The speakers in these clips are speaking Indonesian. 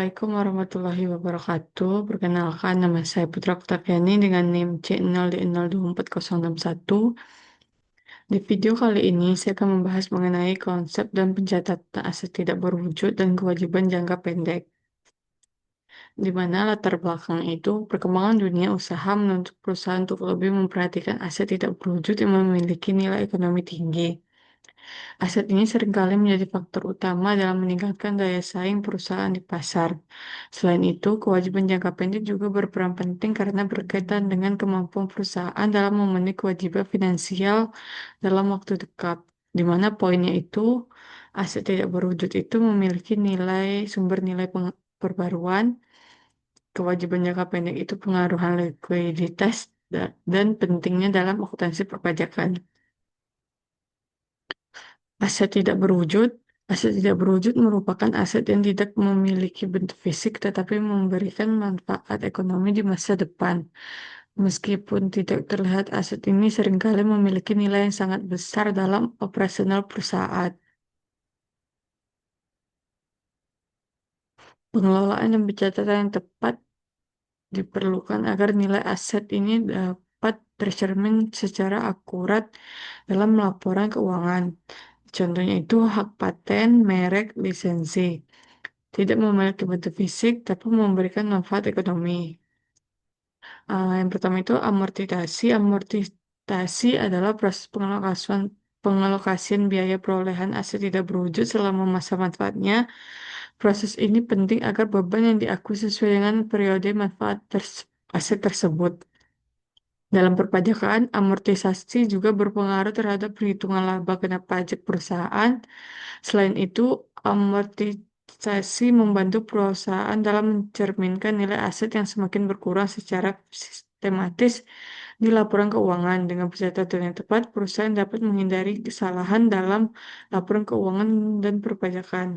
Assalamualaikum warahmatullahi wabarakatuh. Perkenalkan, nama saya Putra Oktaviani dengan NIM C0D02461. Di video kali ini, saya akan membahas mengenai konsep dan pencatatan aset tidak berwujud dan kewajiban jangka pendek, di mana latar belakang itu perkembangan dunia usaha menuntut perusahaan untuk lebih memperhatikan aset tidak berwujud yang memiliki nilai ekonomi tinggi. Aset ini seringkali menjadi faktor utama dalam meningkatkan daya saing perusahaan di pasar. Selain itu, kewajiban jangka pendek juga berperan penting karena berkaitan dengan kemampuan perusahaan dalam memenuhi kewajiban finansial dalam waktu dekat. Di mana poinnya itu, aset tidak berwujud itu memiliki sumber nilai perbaruan, kewajiban jangka pendek itu pengaruhan likuiditas, dan pentingnya dalam akuntansi perpajakan. Aset tidak berwujud. Aset tidak berwujud merupakan aset yang tidak memiliki bentuk fisik tetapi memberikan manfaat ekonomi di masa depan. Meskipun tidak terlihat, aset ini seringkali memiliki nilai yang sangat besar dalam operasional perusahaan. Pengelolaan dan pencatatan yang tepat diperlukan agar nilai aset ini dapat tercermin secara akurat dalam laporan keuangan. Contohnya itu hak paten, merek, lisensi. Tidak memiliki bentuk fisik, tapi memberikan manfaat ekonomi. Yang pertama itu amortisasi. Amortisasi adalah proses pengalokasian biaya perolehan aset tidak berwujud selama masa manfaatnya. Proses ini penting agar beban yang diakui sesuai dengan periode manfaat aset tersebut. Dalam perpajakan, amortisasi juga berpengaruh terhadap perhitungan laba kena pajak perusahaan. Selain itu, amortisasi membantu perusahaan dalam mencerminkan nilai aset yang semakin berkurang secara sistematis di laporan keuangan. Dengan pencatatan yang tepat, perusahaan dapat menghindari kesalahan dalam laporan keuangan dan perpajakan.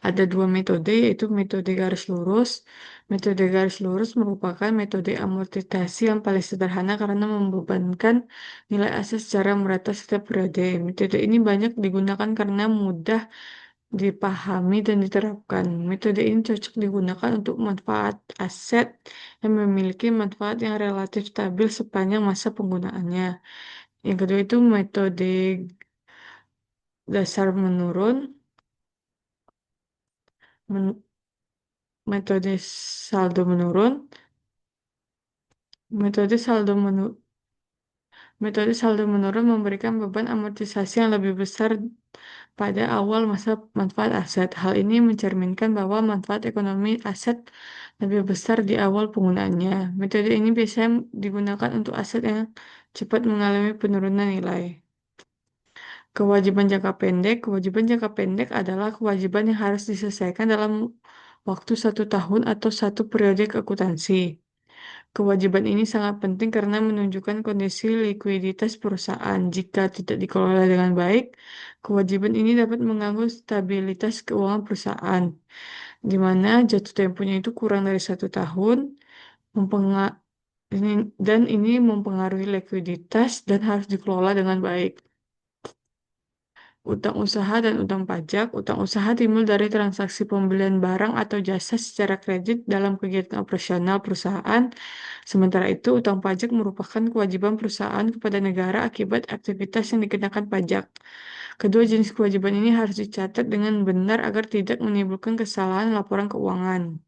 Ada dua metode, yaitu metode garis lurus. Metode garis lurus merupakan metode amortisasi yang paling sederhana karena membebankan nilai aset secara merata setiap periode. Metode ini banyak digunakan karena mudah dipahami dan diterapkan. Metode ini cocok digunakan untuk manfaat aset yang memiliki manfaat yang relatif stabil sepanjang masa penggunaannya. Yang kedua itu metode dasar menurun, men- metode saldo menurun. Metode saldo menurun Metode saldo menurun memberikan beban amortisasi yang lebih besar pada awal masa manfaat aset. Hal ini mencerminkan bahwa manfaat ekonomi aset lebih besar di awal penggunaannya. Metode ini biasanya digunakan untuk aset yang cepat mengalami penurunan nilai. Kewajiban jangka pendek adalah kewajiban yang harus diselesaikan dalam waktu 1 tahun atau satu periode akuntansi. Kewajiban ini sangat penting karena menunjukkan kondisi likuiditas perusahaan. Jika tidak dikelola dengan baik, kewajiban ini dapat mengganggu stabilitas keuangan perusahaan, di mana jatuh temponya itu kurang dari 1 tahun, mempenga- dan ini mempengaruhi likuiditas dan harus dikelola dengan baik. Utang usaha dan utang pajak. Utang usaha timbul dari transaksi pembelian barang atau jasa secara kredit dalam kegiatan operasional perusahaan. Sementara itu, utang pajak merupakan kewajiban perusahaan kepada negara akibat aktivitas yang dikenakan pajak. Kedua jenis kewajiban ini harus dicatat dengan benar agar tidak menimbulkan kesalahan laporan keuangan.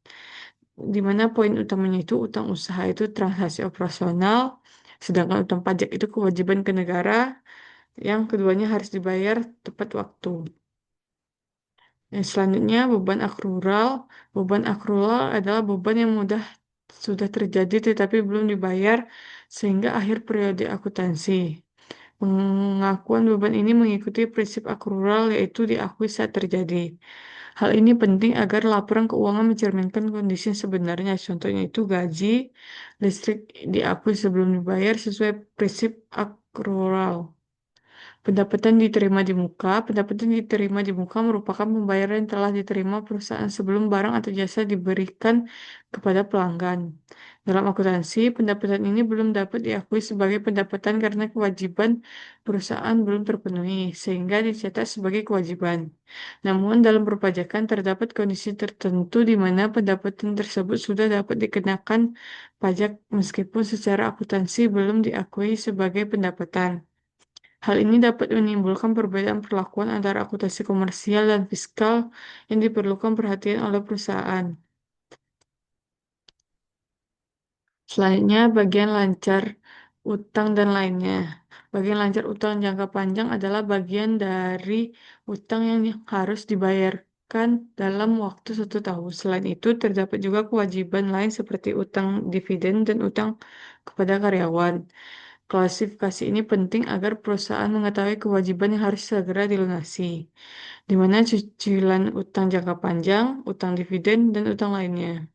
Di mana poin utamanya itu utang usaha itu transaksi operasional, sedangkan utang pajak itu kewajiban ke negara yang keduanya harus dibayar tepat waktu. Yang selanjutnya, beban akrural. Beban akrural adalah beban yang sudah terjadi tetapi belum dibayar sehingga akhir periode akuntansi. Pengakuan beban ini mengikuti prinsip akrural yaitu diakui saat terjadi. Hal ini penting agar laporan keuangan mencerminkan kondisi yang sebenarnya. Contohnya itu gaji, listrik diakui sebelum dibayar sesuai prinsip akrural. Pendapatan diterima di muka merupakan pembayaran yang telah diterima perusahaan sebelum barang atau jasa diberikan kepada pelanggan. Dalam akuntansi, pendapatan ini belum dapat diakui sebagai pendapatan karena kewajiban perusahaan belum terpenuhi, sehingga dicatat sebagai kewajiban. Namun, dalam perpajakan terdapat kondisi tertentu di mana pendapatan tersebut sudah dapat dikenakan pajak meskipun secara akuntansi belum diakui sebagai pendapatan. Hal ini dapat menimbulkan perbedaan perlakuan antara akuntansi komersial dan fiskal yang diperlukan perhatian oleh perusahaan. Selanjutnya, bagian lancar utang dan lainnya. Bagian lancar utang jangka panjang adalah bagian dari utang yang harus dibayarkan dalam waktu 1 tahun. Selain itu, terdapat juga kewajiban lain seperti utang dividen dan utang kepada karyawan. Klasifikasi ini penting agar perusahaan mengetahui kewajiban yang harus segera dilunasi, di mana cicilan utang jangka panjang, utang dividen, dan utang lainnya.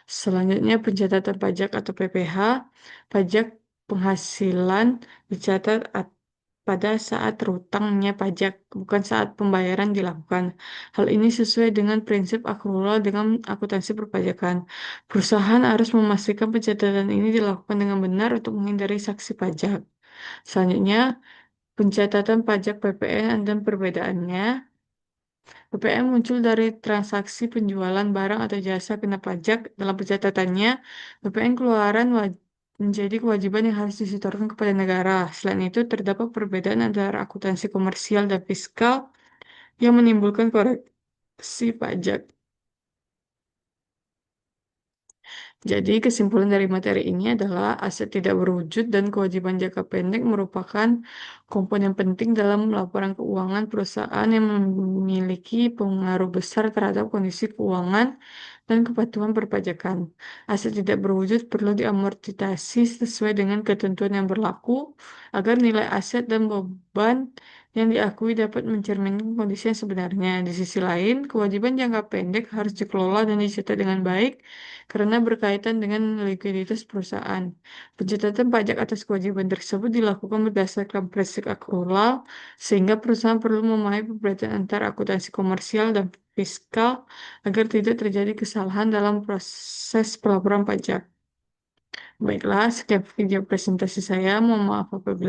Selanjutnya, pencatatan pajak atau PPh. Pajak penghasilan dicatat pada saat terutangnya pajak, bukan saat pembayaran dilakukan. Hal ini sesuai dengan prinsip akrual dengan akuntansi perpajakan. Perusahaan harus memastikan pencatatan ini dilakukan dengan benar untuk menghindari saksi pajak. Selanjutnya, pencatatan pajak PPN dan perbedaannya. PPN muncul dari transaksi penjualan barang atau jasa kena pajak. Dalam pencatatannya, PPN keluaran menjadi kewajiban yang harus disetorkan kepada negara. Selain itu, terdapat perbedaan antara akuntansi komersial dan fiskal yang menimbulkan koreksi pajak. Jadi, kesimpulan dari materi ini adalah aset tidak berwujud dan kewajiban jangka pendek merupakan komponen penting dalam laporan keuangan perusahaan yang memiliki pengaruh besar terhadap kondisi keuangan dan kepatuhan perpajakan. Aset tidak berwujud perlu diamortisasi sesuai dengan ketentuan yang berlaku agar nilai aset dan beban yang diakui dapat mencerminkan kondisi yang sebenarnya. Di sisi lain, kewajiban jangka pendek harus dikelola dan dicatat dengan baik karena berkaitan dengan likuiditas perusahaan. Pencatatan pajak atas kewajiban tersebut dilakukan berdasarkan prinsip akrual, sehingga perusahaan perlu memahami perbedaan antara akuntansi komersial dan fiskal agar tidak terjadi kesalahan dalam proses pelaporan pajak. Baiklah, sekian video presentasi saya. Mohon maaf apabila